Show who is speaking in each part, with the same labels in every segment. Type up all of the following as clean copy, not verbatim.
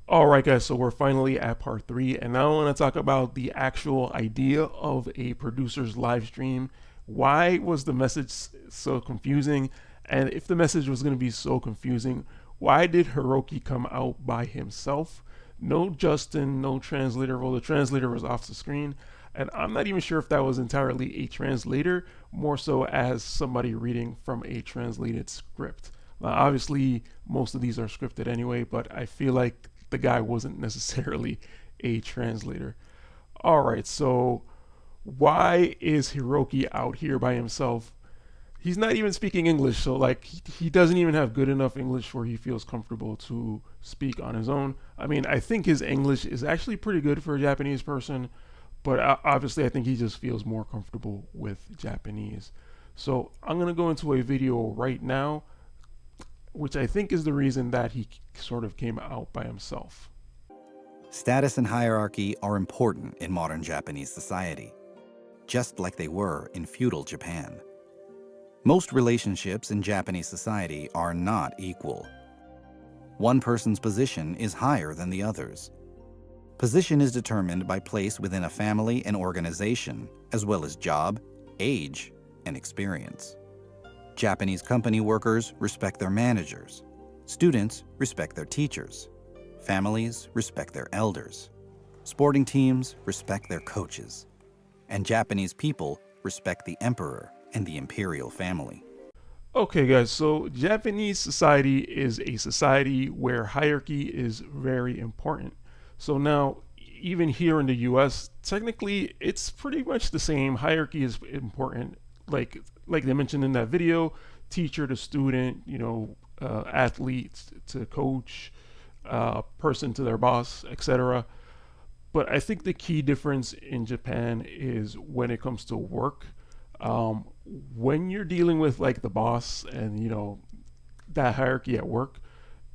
Speaker 1: All right, guys, so we're finally at part three, and now I want to talk about the actual idea of a producer's live stream. Why was the message so confusing? And if the message was going to be so confusing, why did Hiroki come out by himself? No Justin, no translator. Well, the translator was off the screen, and I'm not even sure if that was entirely a translator, more so as somebody reading from a translated script. Now, obviously, most of these are scripted anyway, but I feel like the guy wasn't necessarily a translator. All right, so why is Hiroki out here by himself? He's not even speaking English, so like he doesn't even have good enough English where he feels comfortable to speak on his own. I mean, I think his English is actually pretty good for a Japanese person, but obviously I think he just feels more comfortable with Japanese. So I'm gonna go into a video right now, which I think is the reason that he sort of came out by himself.
Speaker 2: Status and hierarchy are important in modern Japanese society, just like they were in feudal Japan. Most relationships in Japanese society are not equal. One person's position is higher than the other's. Position is determined by place within a family and organization, as well as job, age, and experience. Japanese company workers respect their managers. Students respect their teachers. Families respect their elders. Sporting teams respect their coaches. And Japanese people respect the emperor and the imperial family.
Speaker 1: Okay, guys, so Japanese society is a society where hierarchy is very important. So now, even here in the US, technically it's pretty much the same. Hierarchy is important. Like they mentioned in that video, teacher to student, athlete to coach, person to their boss, etc. But I think the key difference in Japan is when it comes to work. When you're dealing with like the boss and that hierarchy at work,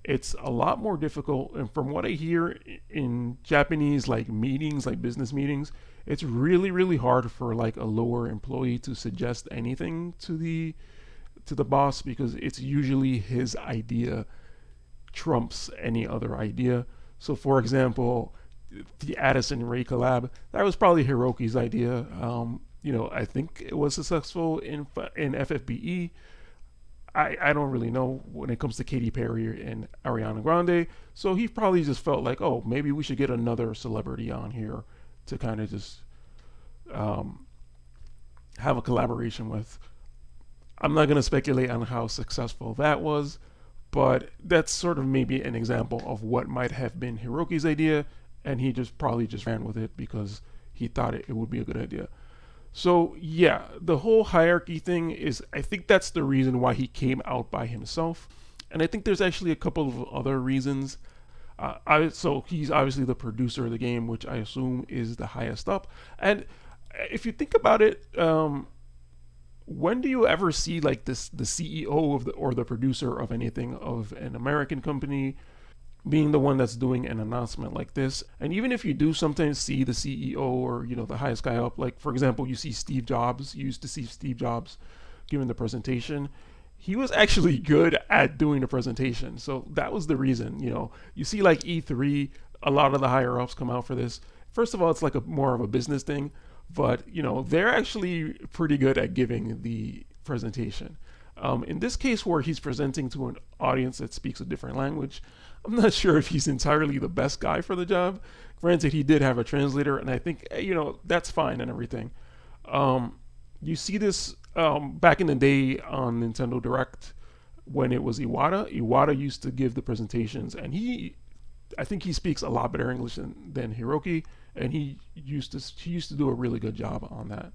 Speaker 1: it's a lot more difficult. And from what I hear in Japanese like meetings, like business meetings, it's really really hard for like a lower employee to suggest anything to the boss because it's usually his idea trumps any other idea. So for example, the Addison Ray collab, that was probably Hiroki's idea. I think it was successful in FFBE. I don't really know when it comes to Katy Perry and Ariana Grande. So he probably just felt like, oh, maybe we should get another celebrity on here to kind of just have a collaboration with. I'm not going to speculate on how successful that was, but that's sort of maybe an example of what might have been Hiroki's idea, and he just probably just ran with it because he thought it would be a good idea. So yeah, the whole hierarchy thing is, I think that's the reason why he came out by himself, and I think there's actually a couple of other reasons. So he's obviously the producer of the game, which I assume is the highest up. And if you think about it, when do you ever see like this the CEO of or the producer of anything of an American company being the one that's doing an announcement like this? And even if you do sometimes see the CEO or the highest guy up, like for example, you see Steve Jobs. You used to see Steve Jobs giving the presentation. He was actually good at doing the presentation, so that was the reason. You see like E3, a lot of the higher ups come out for this. First of all, it's like a more of a business thing, but they're actually pretty good at giving the presentation. In this case, where he's presenting to an audience that speaks a different language, I'm not sure if he's entirely the best guy for the job. Granted, he did have a translator, and I think that's fine and everything. You see this back in the day on Nintendo Direct when it was Iwata. Iwata used to give the presentations, and I think he speaks a lot better English than Hiroki, and he used to do a really good job on that.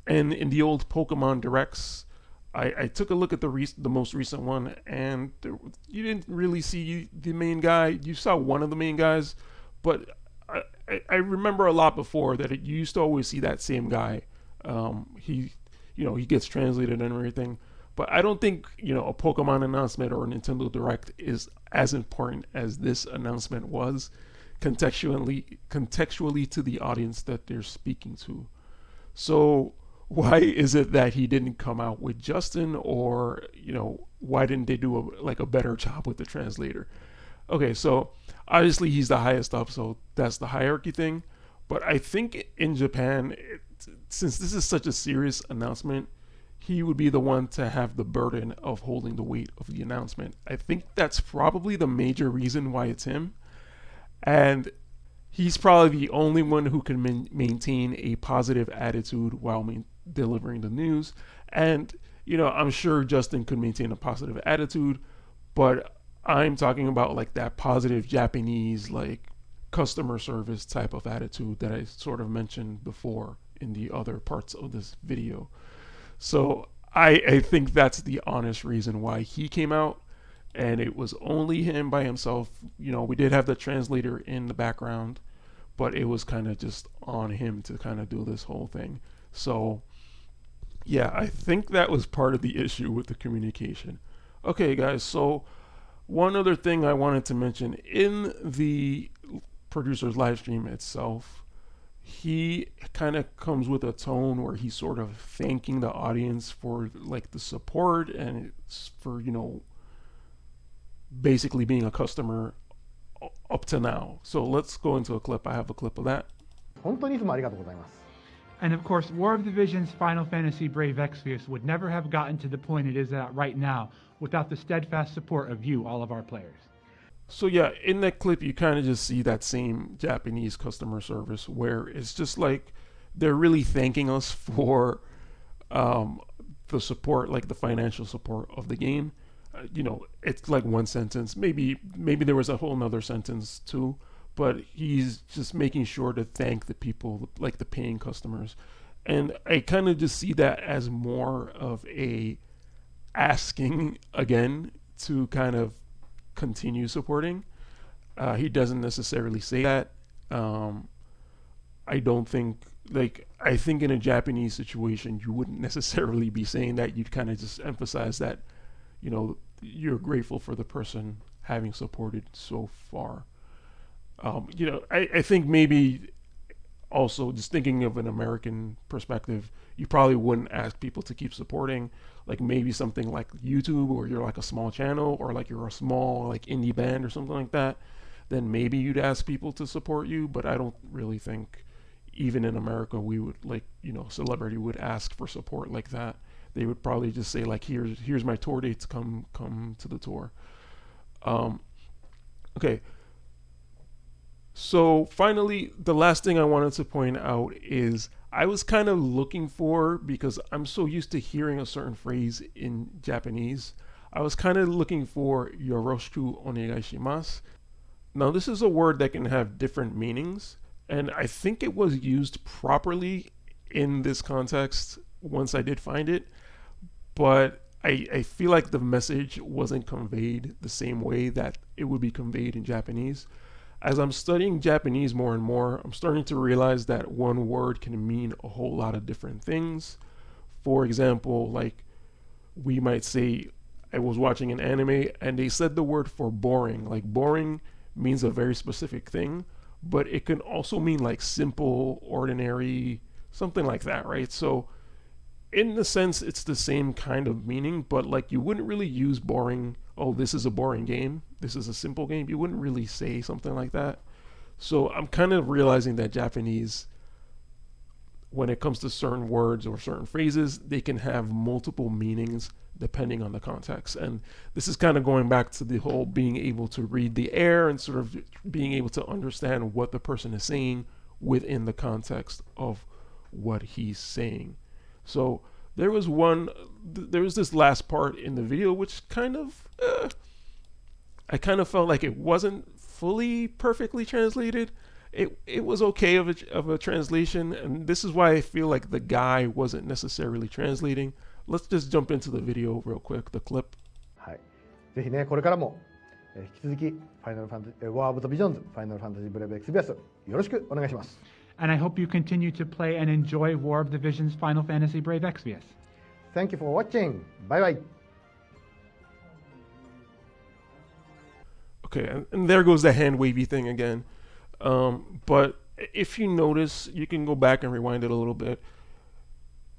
Speaker 1: And in the old Pokemon Directs, I took a look at the most recent one, and you didn't really see the main guy. You saw one of the main guys, but I remember a lot before that you used to always see that same guy. He gets translated and everything. But I don't think a Pokemon announcement or a Nintendo Direct is as important as this announcement was contextually to the audience that they're speaking to. So why is it that he didn't come out with Justin, or why didn't they do a better job with the translator? Okay, so obviously he's the highest up, so that's the hierarchy thing. But I think in Japan, since this is such a serious announcement, he would be the one to have the burden of holding the weight of the announcement. I think that's probably the major reason why it's him. And he's probably the only one who can maintain a positive attitude while delivering the news. And, I'm sure Justin could maintain a positive attitude, but I'm talking about like that positive Japanese, like customer service type of attitude that I sort of mentioned before in the other parts of this video. So I think that's the honest reason why he came out, and it was only him by himself. We did have the translator in the background, but it was kind of just on him to kind of do this whole thing. So yeah, I think that was part of the issue with the communication. Okay, guys, so one other thing I wanted to mention in the producer's live stream itself, he kind of comes with a tone where he's sort of thanking the audience for like the support and it's for basically being a customer up to now. So let's go into a clip. I have a clip of that.
Speaker 3: 本当にいつもありがとうございます。
Speaker 4: And of course, War of the Visions Final Fantasy Brave Exvius would never have gotten to the point it is at right now without the steadfast support of you, all of our players.
Speaker 1: So yeah, in that clip, you kind of just see that same Japanese customer service where it's just like they're really thanking us for the support, like the financial support of the game. It's like one sentence. Maybe there was a whole nother sentence too, but he's just making sure to thank the people, like the paying customers. And I kind of just see that as more of a asking again to kind of continue supporting. He doesn't necessarily say that. I don't think, I think in a Japanese situation, you wouldn't necessarily be saying that. You'd kind of just emphasize that, you're grateful for the person having supported so far. I think maybe also just thinking of an American perspective, you probably wouldn't ask people to keep supporting, like maybe something like YouTube, or you're like a small channel, or like you're a small like indie band or something like that. Then maybe you'd ask people to support you, but I don't really think even in America we would celebrity would ask for support like that. They would probably just say like, here's my tour dates, come to the tour. Okay. So finally, the last thing I wanted to point out is I was kind of looking for, because I'm so used to hearing a certain phrase in Japanese, I was kind of looking for Yoroshiku Onegaishimasu. Now this is a word that can have different meanings, and I think it was used properly in this context once I did find it, but I feel like the message wasn't conveyed the same way that it would be conveyed in Japanese. As I'm studying Japanese more and more, I'm starting to realize that one word can mean a whole lot of different things. For example, like we might say, I was watching an anime and they said the word for boring. Like boring means a very specific thing, but it can also mean like simple, ordinary, something like that, right? So in the sense, it's the same kind of meaning, but like you wouldn't really use boring, oh, this is a boring game, this is a simple game. You wouldn't really say something like that. So I'm kind of realizing that Japanese, when it comes to certain words or certain phrases, they can have multiple meanings depending on the context. And this is kind of going back to the whole being able to read the air and sort of being able to understand what the person is saying within the context of what he's saying. So there was this last part in the video which kind of, I kind of felt like it wasn't fully perfectly translated. It was okay of a translation, and this is why I feel like the guy wasn't necessarily translating. Let's just jump into the video real quick, the clip.
Speaker 3: はい。ぜひね、これからも引き続きファイナルファンタジー、ワーオブザビジョンズ、ファイナルファンタジーブレイブエクスビアス、よろしくお願いします。
Speaker 4: And I hope you continue to play and enjoy War of the Visions Final Fantasy Brave Exvius.
Speaker 3: Thank you for watching. Bye bye.
Speaker 1: Okay, and there goes the hand wavy thing again. But if you notice, you can go back and rewind it a little bit.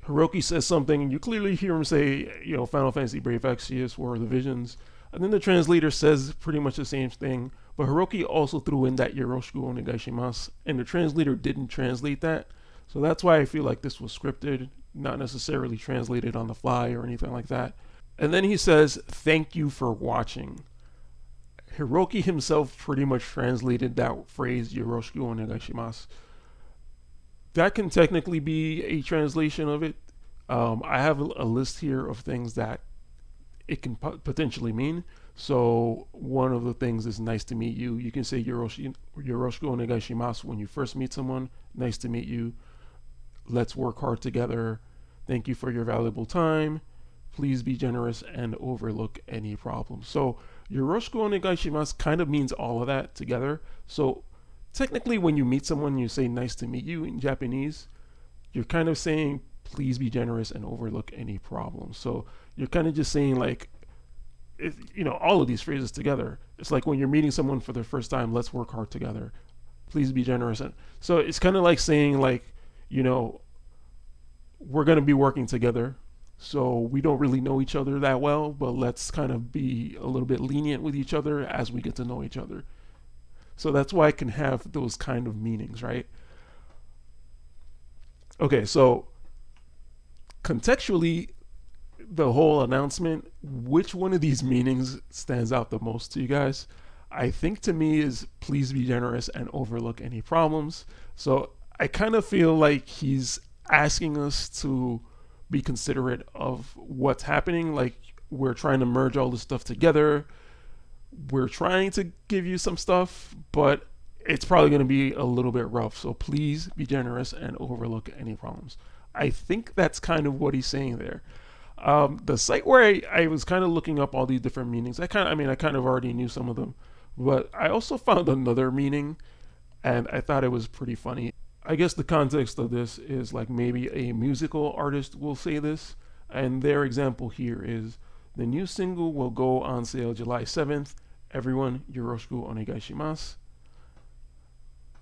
Speaker 1: Hiroki says something, and you clearly hear him say, Final Fantasy Brave Exvius, War of the Visions. And then the translator says pretty much the same thing, but Hiroki also threw in that Yoroshiku Onegaishimasu, and the translator didn't translate that. So that's why I feel like this was scripted, not necessarily translated on the fly or anything like that. And then he says, "Thank you for watching." Hiroki himself pretty much translated that phrase, Yoroshiku Onegaishimasu. That can technically be a translation of it. I have a list here of things that it can potentially mean. So one of the things is nice to meet you. You can say Yoroshiku Onegaishimasu when you first meet someone. Nice to meet you. Let's work hard together. Thank you for your valuable time. Please be generous and overlook any problems. So Yoroshiku Onegaishimasu kind of means all of that together. So technically when you meet someone, you say nice to meet you in Japanese, you're kind of saying please be generous and overlook any problems. So you're kind of just saying like, all of these phrases together. It's like when you're meeting someone for the first time, let's work hard together. Please be generous. And so it's kind of like saying like, we're going to be working together. So we don't really know each other that well, but let's kind of be a little bit lenient with each other as we get to know each other. So that's why it can have those kind of meanings, right? Okay, so contextually, the whole announcement, which one of these meanings stands out the most to you guys? I think to me is please be generous and overlook any problems. So I kind of feel like he's asking us to be considerate of what's happening. Like we're trying to merge all this stuff together. We're trying to give you some stuff, but it's probably going to be a little bit rough. So please be generous and overlook any problems. I think that's kind of what he's saying there. The site where I was kind of looking up all these different meanings, I kind of already knew some of them, but I also found another meaning, and I thought it was pretty funny. I guess the context of this is like maybe a musical artist will say this, and their example here is the new single will go on sale July 7th. Everyone, Yoroshiku Onegaishimasu.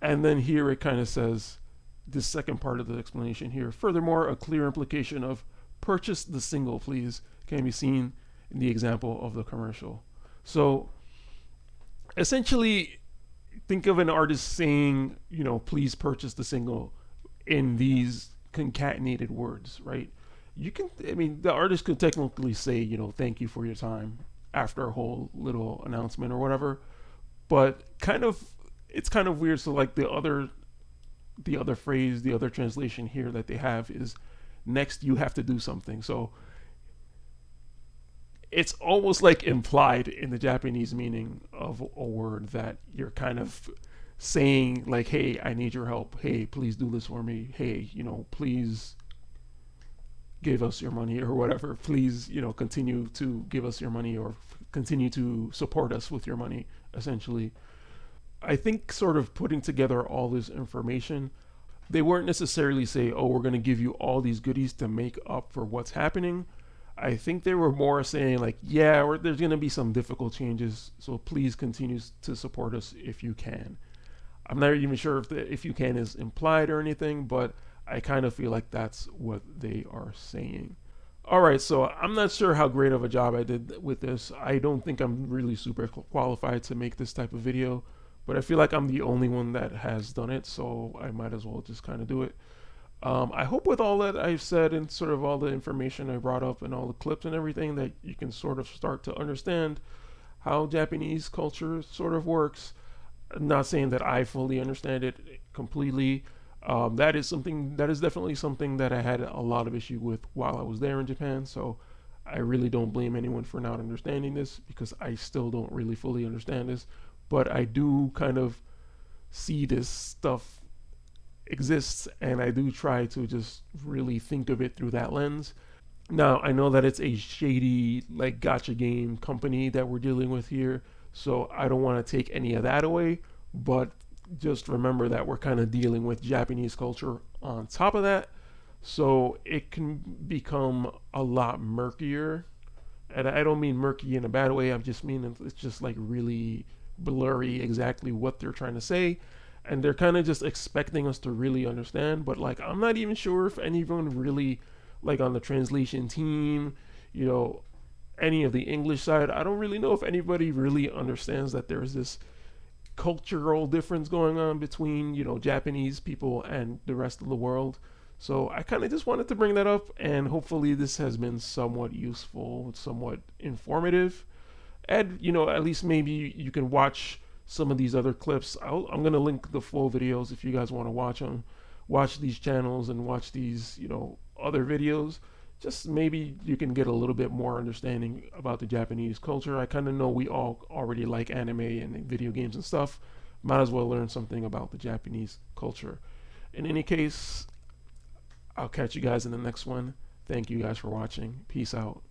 Speaker 1: And then here it kind of says, this second part of the explanation here. Furthermore, a clear implication of purchase the single, please, can be seen in the example of the commercial. So essentially, think of an artist saying, please purchase the single in these concatenated words, right? The artist could technically say, thank you for your time after a whole little announcement or whatever, but it's kind of weird. So like the other phrase, the other translation here that they have is next you have to do something. So it's almost like implied in the Japanese meaning of a word that you're kind of saying like, hey, I need your help. Hey, please do this for me. Hey, please give us your money or whatever. Please, continue to give us your money or continue to support us with your money, essentially. I think sort of putting together all this information, they weren't necessarily say, oh, we're going to give you all these goodies to make up for what's happening. I think they were more saying like, yeah, there's going to be some difficult changes, so please continue to support us if you can. I'm not even sure if the if you can is implied or anything, but I kind of feel like that's what they are saying. All right, so I'm not sure how great of a job I did with this. I don't think I'm really super qualified to make this type of video, but I feel like I'm the only one that has done it, so I might as well just kind of do it. I hope with all that I've said and sort of all the information I brought up and all the clips and everything that you can sort of start to understand how Japanese culture sort of works. I'm not saying that I fully understand it completely. That is definitely something that I had a lot of issue with while I was there in Japan. So I really don't blame anyone for not understanding this because I still don't really fully understand this. But I do kind of see this stuff exists, and I do try to just really think of it through that lens. Now, I know that it's a shady, like, gotcha game company that we're dealing with here, so I don't want to take any of that away, but just remember that we're kind of dealing with Japanese culture on top of that, so it can become a lot murkier. And I don't mean murky in a bad way, I just mean it's just like really blurry exactly what they're trying to say. And they're kind of just expecting us to really understand, but like I'm not even sure if anyone really, like on the translation team, any of the English side, I don't really know if anybody really understands that there's this cultural difference going on between, you know, Japanese people and the rest of the world. So I kind of just wanted to bring that up, and hopefully this has been somewhat useful, somewhat informative, and you know, at least maybe you can watch some of these other clips. I'm gonna link the full videos if you guys want to watch them. Watch these channels and watch these, you know, other videos. Just maybe you can get a little bit more understanding about the Japanese culture. I kind of know we all already like anime and video games and stuff. Might as well learn something about the Japanese culture. In any case, I'll catch you guys in the next one. Thank you guys for watching. Peace out.